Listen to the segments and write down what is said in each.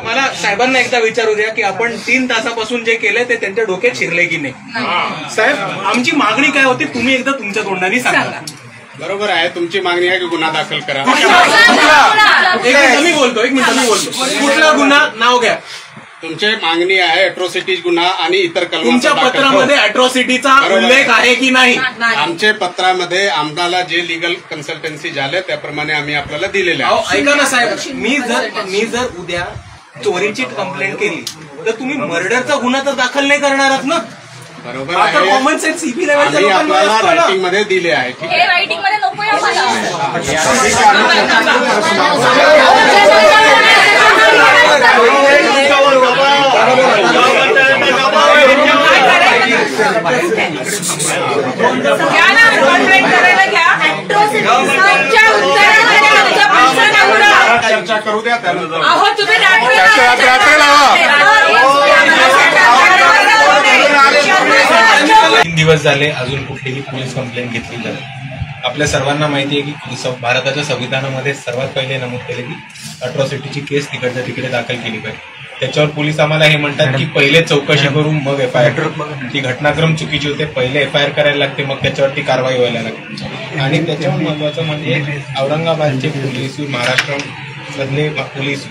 मला साहेबांना एकदा विचारू द्या की आपण 3 तासापासून जे केलंय ते त्यांच्या डोक्यात शिरले की नाही। साहेब, आमची मागणी काय होती तुम्ही एकदा तुमच्या तोंडाने सांगा। बरोबर आहे, तुमची मागणी आहे की गुन्हा दाखल करा। एक मिनिट मी बोलतो कुठला गुन्हा नाव घ्या। तुमची मागणी आहे अॅट्रॉसिटी गुन्हा आणि इतर कलम। तुमच्या पत्रामध्ये अॅट्रॉसिटीचा उल्लेख आहे की नाही? आमच्या पत्रामध्ये आम्हाला जे लिगल कन्सल्टन्सी झाले त्याप्रमाणे आम्ही आपल्याला दिलेले आहे। ऐका ना साहेब, मी जर उद्या चोरीची कंप्लेंट केली तर तुम्ही मर्डरचा गुन्हा तर दाखल नाही करणारच ना? बरोबर आहे, कॉमन सेन्स सीबी लेवलच्या लोकांना आपल्याला रायटिंग मध्ये दिले आहे। हे रायटिंग मध्ये नको चर्चा करू द्या त्यानंतर। अहो तुम्ही 3 दिवस झाले अजून कुठलीही पोलीस कंप्लेंट घेतली जाते। आपल्या सर्वांना माहिती आहे की भारताच्या संविधानामध्ये सर्वात पहिले नमूद केले की अॅट्रॉसिटीची केस तिकडच्या तिकडे दाखल केली पाहिजे। त्याच्यावर पोलीस आम्हाला हे म्हणतात की पहिले चौकशी करून मग एफआयआर। ती घटनाक्रम चुकीची होते, पहिले एफआयआर करायला लागते मग त्याच्यावरती कारवाई व्हायला लागते। आणि त्याच्यावर महत्वाचं म्हणजे औरंगाबादचे पोलीस, महाराष्ट्र मधले पोलीस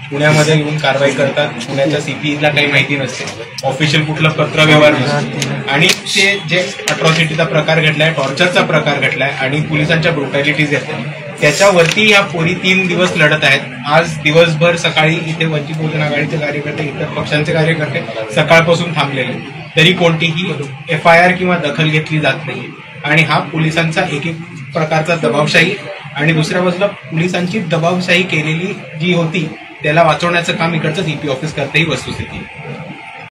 पुण्यामध्ये येऊन कारवाई करतात। पुण्याच्या सीपीला काही माहिती नसते, ऑफिशियल कुठलं पत्र व्यवहार नसते आणि ते जे अॅट्रॉसिटीचा प्रकार घडलाय, टॉर्चरचा प्रकार घडलाय आणि पोलिसांच्या ब्रुटॅलिटीज आहेत त्याच्यावरती ह्या पोरी 3 दिवस लढत आहेत। आज दिवसभर सकाळी इथे वंचित बहुजन आघाडीचे कार्यकर्ते, इतर पक्षांचे कार्यकर्ते सकाळपासून थांबलेले, तरी कोणतीही एफआयआर किंवा दखल घेतली जात नाही। आणि हा पोलिसांचा एक प्रकारचा दबावशाही आणि दुसऱ्या बाजूला पोलिसांची दबावशाही केलेली जी होती त्याला वाचवण्याचं काम इकडचं सीपी ऑफिस करते ही वस्तुस्थिती।